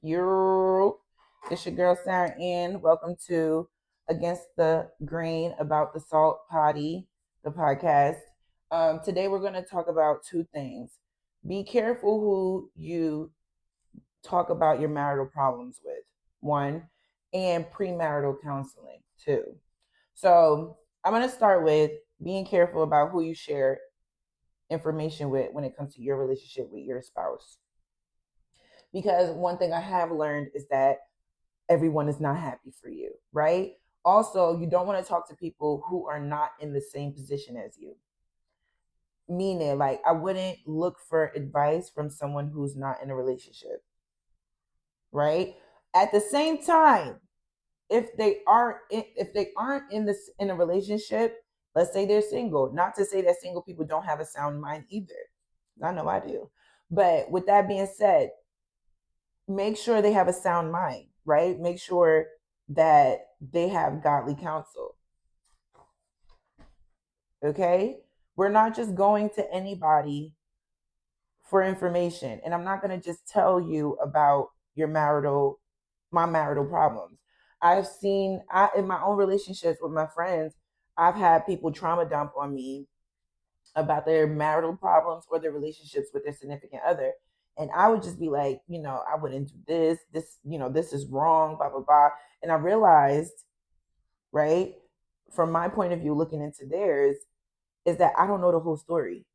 Yo, it's your girl Sarah Ann. Welcome to Against the Grain about the Salt Potty, the podcast. Today we're going to talk about two things. Be careful who you talk about your marital problems with, one, and premarital counseling, two. So I'm going to start with being careful about who you share information with when it comes to your relationship with your spouse. Because one thing I have learned is that everyone is not happy for you, right? Also, you don't want to talk to people who are not in the same position as you. Meaning, like, I wouldn't look for advice from someone who's not in a relationship, right? At the same time, if they aren't in a relationship, let's say they're single. Not to say that single people don't have a sound mind either. I know I do. But with that being said, make sure they have a sound mind, right? Make sure that they have godly counsel. Okay? We're not just going to anybody for information. And I'm not going to just tell you about my marital problems. In my own relationships with my friends, I've had people trauma dump on me about their marital problems or their relationships with their significant other. And I would just be like, I wouldn't do this is wrong, blah, blah, blah. And I realized, right, from my point of view, looking into theirs, is that I don't know the whole story.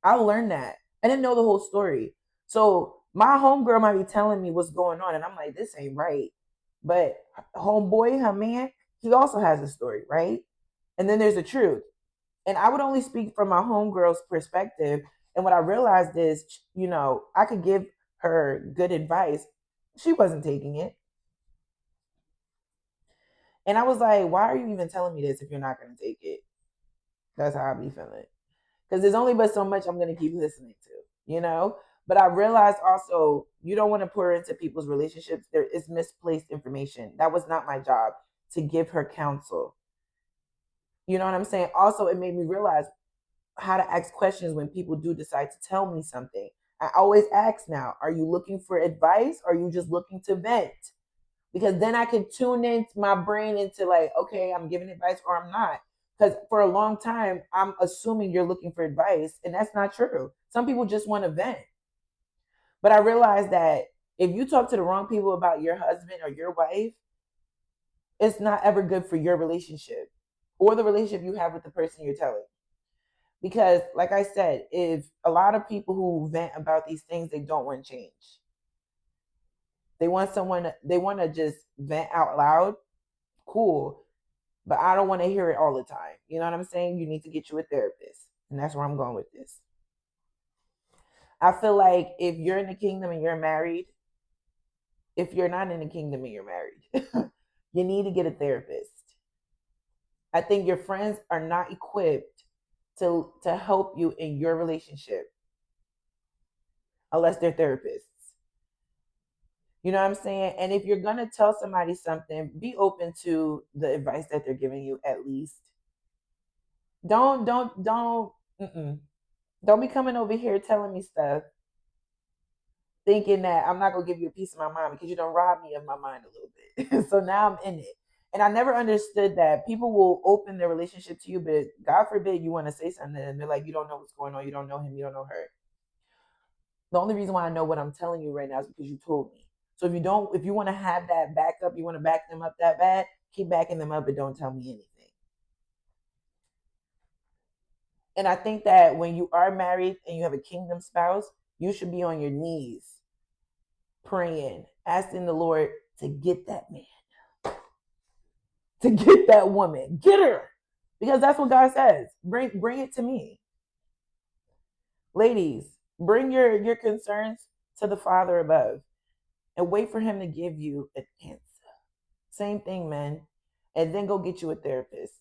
I learned that. I didn't know the whole story. So my homegirl might be telling me what's going on, and I'm like, this ain't right. But homeboy, her man, he also has a story, right? And then there's the truth. And I would only speak from my homegirl's perspective. And what I realized is, I could give her good advice. She wasn't taking it. And I was like, why are you even telling me this if you're not going to take it? That's how I be feeling. Because there's only but so much I'm going to keep listening to. But I realized also, you don't want to pour into people's relationships. There is misplaced information. That was not my job to give her counsel. You know what I'm saying? Also, it made me realize how to ask questions when people do decide to tell me something. I always ask now, are you looking for advice or are you just looking to vent? Because then I can tune in my brain into like, okay, I'm giving advice or I'm not. Because for a long time, I'm assuming you're looking for advice, and that's not true. Some people just want to vent. But I realized that if you talk to the wrong people about your husband or your wife, it's not ever good for your relationship or the relationship you have with the person you're telling. Because, like I said, if a lot of people who vent about these things, they don't want change. They want to just vent out loud. Cool. But I don't want to hear it all the time. You know what I'm saying? You need to get you a therapist. And that's where I'm going with this. I feel like if you're in the kingdom and you're married, if you're not in the kingdom and you're married, you need to get a therapist. I think your friends are not equipped to help you in your relationship unless they're therapists. You know what I'm saying? And if you're gonna tell somebody something, be open to the advice that they're giving you at least. Don't mm-mm. Don't be coming over here telling me stuff, thinking that I'm not gonna give you a piece of my mind because you don't rob me of my mind a little bit. So now I'm in it. And I never understood that people will open their relationship to you, but God forbid you want to say something and they're like, you don't know what's going on, you don't know him, you don't know her. The only reason why I know what I'm telling you right now is because you told me. So if you want to have that backup, you want to back them up that bad, keep backing them up, but don't tell me anything. And I think that when you are married and you have a kingdom spouse, you should be on your knees praying, asking the Lord to get that man, to get that woman, get her, because that's what God says. Bring it to me, ladies. Bring your concerns to the Father above, and wait for Him to give you an answer. Same thing, man. And then go get you a therapist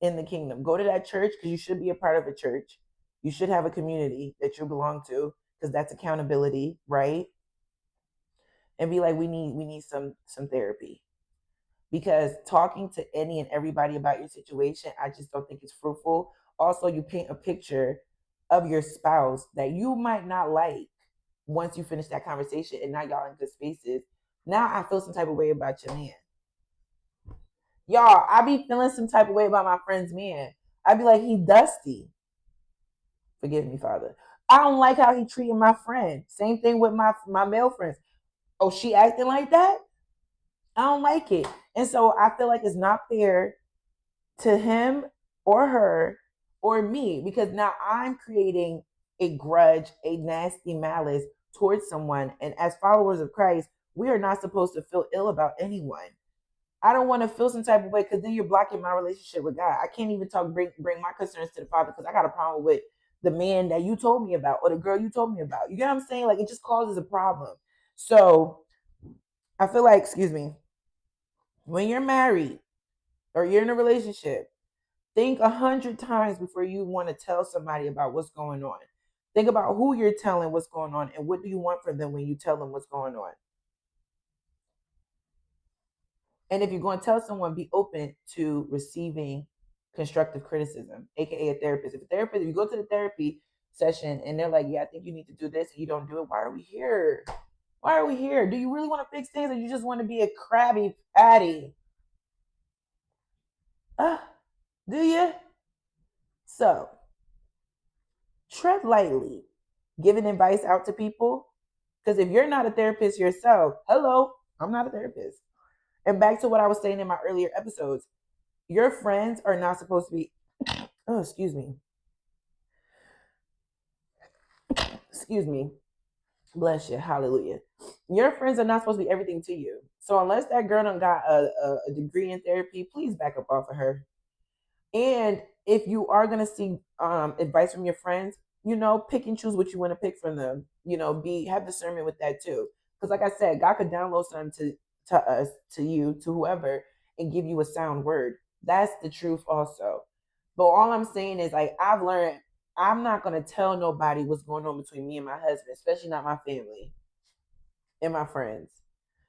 in the kingdom. Go to that church because you should be a part of a church. You should have a community that you belong to because that's accountability, right? And be like, we need some therapy. Because talking to any and everybody about your situation, I just don't think it's fruitful. Also, you paint a picture of your spouse that you might not like once you finish that conversation and now y'all in good spaces, now I feel some type of way about your man. Y'all, I be feeling some type of way about my friend's man. I be like, he dusty. Forgive me, Father. I don't like how he treating my friend. Same thing with my male friends. Oh, she acting like that? I don't like it. And so I feel like it's not fair to him or her or me because now I'm creating a grudge, a nasty malice towards someone. And as followers of Christ, we are not supposed to feel ill about anyone. I don't want to feel some type of way because then you're blocking my relationship with God. I can't even bring my concerns to the Father because I got a problem with the man that you told me about or the girl you told me about. You get what I'm saying? Like it just causes a problem. So I feel like, excuse me, when you're married or you're in a relationship, think 100 times before you want to tell somebody about what's going on. Think about who you're telling what's going on and what do you want from them when you tell them what's going on. And if you're going to tell someone, be open to receiving constructive criticism, aka a therapist. If you go to the therapy session and they're like, yeah, I think you need to do this and you don't do it, why are we here? Why are we here? Do you really want to fix things or you just want to be a crabby patty? Do you? So tread lightly, giving advice out to people. Because if you're not a therapist yourself, hello, I'm not a therapist. And back to what I was saying in my earlier episodes, your friends are not supposed to be, oh, excuse me. Excuse me. Bless you. Hallelujah. Your friends are not supposed to be everything to you. So unless that girl done got a degree in therapy, please back up off of her. And if you are gonna seek advice from your friends, pick and choose what you want to pick from them. Have discernment with that too. Because like I said, God could download something to us, to you, to whoever, and give you a sound word. That's the truth also. But all I'm saying is like I've learned I'm not gonna tell nobody what's going on between me and my husband, especially not my family and my friends,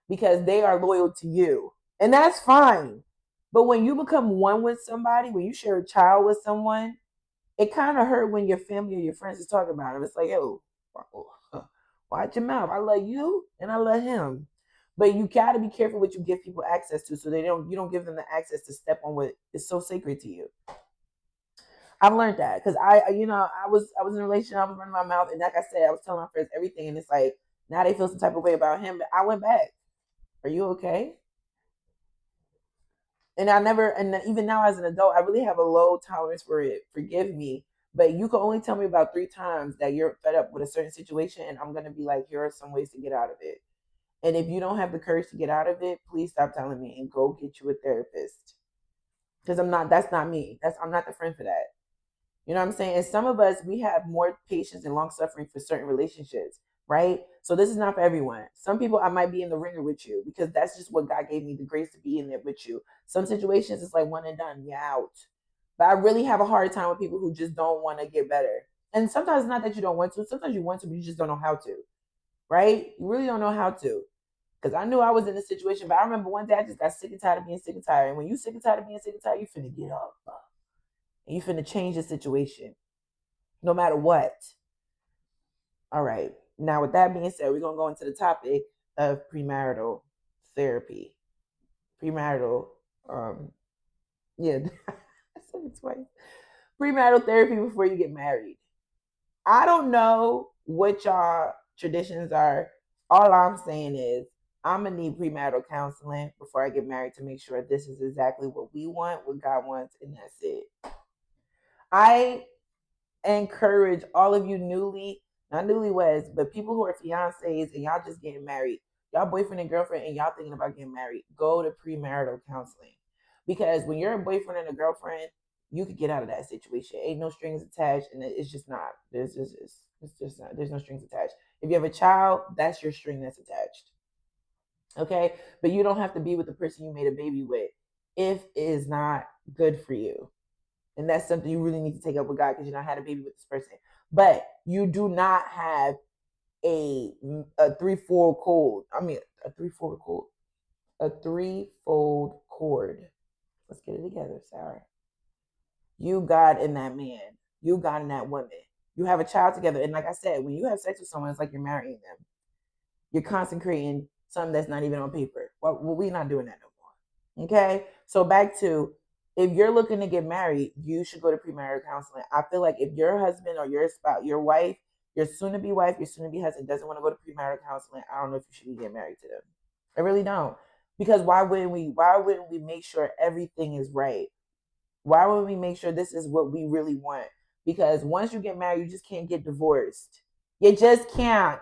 because they are loyal to you. And that's fine. But when you become one with somebody, when you share a child with someone, it kind of hurt when your family or your friends is talking about him. It's like, yo, watch your mouth. I love you and I love him. But you gotta be careful what you give people access to, so you don't give them the access to step on what is so sacred to you. I've learned that because I was in a relationship, I was running my mouth, and like I said, I was telling my friends everything, and it's like now they feel some type of way about him. But I went back. Are you okay? And I never, and even now as an adult, I really have a low tolerance for it. Forgive me, but you can only tell me about 3 times that you're fed up with a certain situation, and I'm gonna be like, here are some ways to get out of it. And if you don't have the courage to get out of it, please stop telling me and go get you a therapist. Because I'm not. That's not me. I'm not the friend for that. You know what I'm saying? And some of us, we have more patience and long suffering for certain relationships, right? So this is not for everyone. Some people, I might be in the ringer with you because that's just what God gave me the grace to be in there with you. Some situations, it's like one and done, you're out. But I really have a hard time with people who just don't want to get better. And sometimes it's not that you don't want to. Sometimes you want to, but you just don't know how to, right? You really don't know how to. Because I knew I was in a situation, but I remember one day I just got sick and tired of being sick and tired. And when you sick and tired of being sick and tired, you finna get up. And you finna change the situation no matter what. All right. Now, with that being said, we're going to go into the topic of premarital therapy. Premarital, yeah, I said it twice. Premarital therapy before you get married. I don't know what y'all traditions are. All I'm saying is I'm going to need premarital counseling before I get married to make sure this is exactly what we want, what God wants, and that's it. I encourage all of you not newlyweds, but people who are fiancés and y'all just getting married, y'all boyfriend and girlfriend, and y'all thinking about getting married, go to premarital counseling. Because when you're a boyfriend and a girlfriend, you could get out of that situation. Ain't no strings attached, and it's just not. It's just not. There's no strings attached. If you have a child, that's your string that's attached. Okay, but you don't have to be with the person you made a baby with if it is not good for you. And that's something you really need to take up with God because you not had a baby with this person. But you do not have a threefold cord. I mean a threefold cord. A threefold cord. Let's get it together, Sarah. You God in that man. You God in that woman. You have a child together. And like I said, when you have sex with someone, it's like you're marrying them. You're consecrating something that's not even on paper. Well, we're not doing that no more. Okay? So back to, if you're looking to get married, you should go to premarital counseling. I feel like if your husband or your spouse, your wife, your soon-to-be wife, your soon-to-be husband doesn't want to go to premarital counseling, I don't know if you should be getting married to them. I really don't. Because why wouldn't we make sure everything is right? Why would we make sure this is what we really want? Because once you get married, you just can't get divorced. You just can't.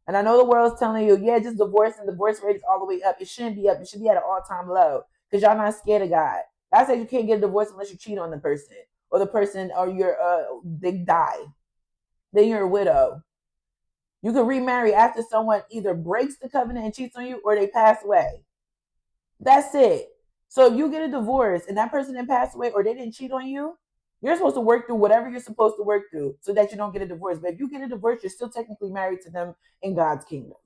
And I know the world's telling you, yeah, just divorce, and divorce rate is all the way up. It shouldn't be up. It should be at an all-time low because y'all not scared of God. God said you can't get a divorce unless you cheat on the person, or the person, or they die. Then you're a widow. You can remarry after someone either breaks the covenant and cheats on you, or they pass away. That's it. So if you get a divorce and that person didn't pass away, or they didn't cheat on you, you're supposed to work through whatever you're supposed to work through so that you don't get a divorce. But if you get a divorce, you're still technically married to them in God's kingdom.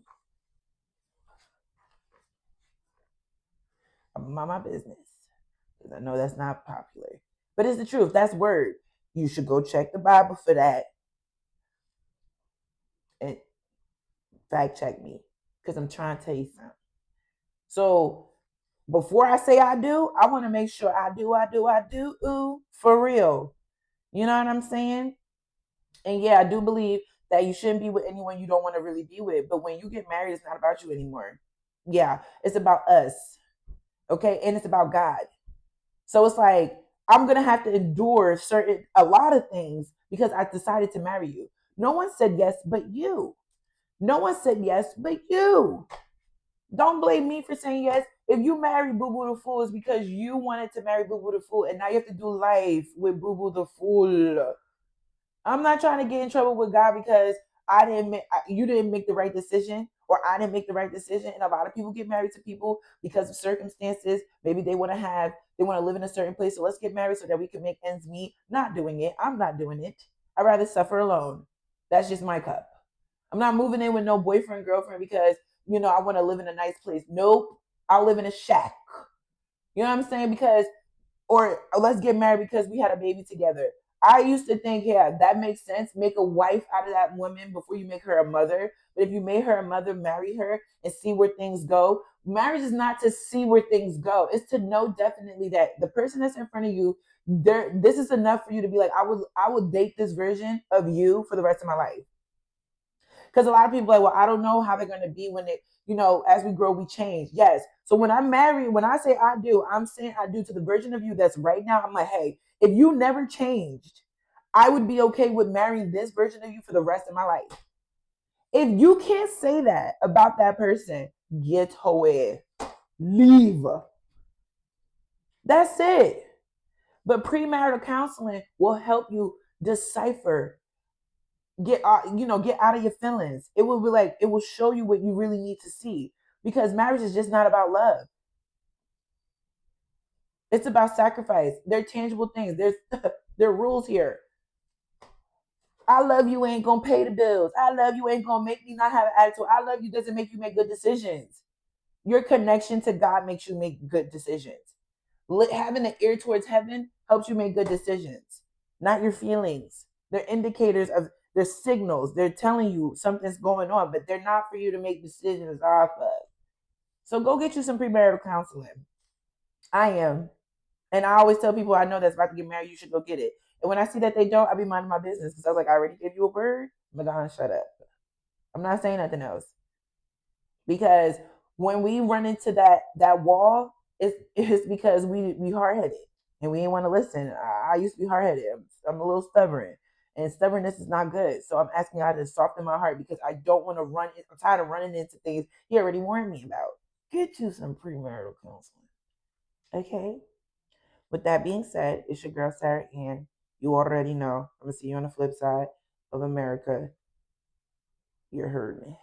I'm mind my business because I know that's not popular. But it's the truth. That's word. You should go check the Bible for that and fact check me because I'm trying to tell you something. So before I say I do, I want to make sure I do, for real. You know what I'm saying? And yeah, I do believe that you shouldn't be with anyone you don't want to really be with. But when you get married, it's not about you anymore. Yeah, it's about us. Okay. And it's about God. So it's like, I'm going to have to endure a lot of things because I decided to marry you. No one said yes but you. No one said yes but you. Don't blame me for saying yes. If you marry Boo Boo the Fool, it's because you wanted to marry Boo Boo the Fool, and now you have to do life with Boo Boo the Fool. I'm not trying to get in trouble with God because you didn't make the right decision, or I didn't make the right decision. And a lot of people get married to people because of circumstances. Maybe they want to live in a certain place. So let's get married so that we can make ends meet. Not doing it. I'm not doing it. I'd rather suffer alone. That's just my cup. I'm not moving in with no boyfriend, girlfriend because, I want to live in a nice place. Nope. I'll live in a shack. You know what I'm saying? Or let's get married because we had a baby together. I used to think, yeah, that makes sense. Make a wife out of that woman before you make her a mother. But if you made her a mother, marry her and see where things go. Marriage is not to see where things go. It's to know definitely that the person that's in front of you, this is enough for you to be like, I would date this version of you for the rest of my life. Because a lot of people are like, well, I don't know how they're going to be when as we grow, we change. Yes. So when I'm married, when I say I do, I'm saying I do to the version of you that's right now. I'm like, hey, if you never changed, I would be okay with marrying this version of you for the rest of my life. If you can't say that about that person, get away. Leave. That's it. But premarital counseling will help you decipher, get out of your feelings. It will be like, it will show you what you really need to see, because marriage is just not about love. It's about sacrifice. There are tangible things. There are rules here. I love you ain't gonna pay the bills. I love you ain't gonna make me not have an attitude. I love you doesn't make you make good decisions. Your connection to God makes you make good decisions. Having an ear towards heaven helps you make good decisions, not your feelings. They're indicators they're signals. They're telling you something's going on, but they're not for you to make decisions off of. So go get you some premarital counseling. I am. And I always tell people I know that's about to get married, you should go get it. And when I see that they don't, I be minding my business because I was like, I already gave you a word. I'm gonna shut up. I'm not saying nothing else. Because when we run into that wall, it's because we hard headed and we ain't want to listen. I used to be hard headed. I'm a little stubborn, and stubbornness is not good. So I'm asking God to soften my heart because I don't want to run. I'm tired of running into things He already warned me about. Get you some premarital counseling, okay? With that being said, it's your girl Sarah Ann. You already know. I'm gonna see you on the flip side of America. You heard me.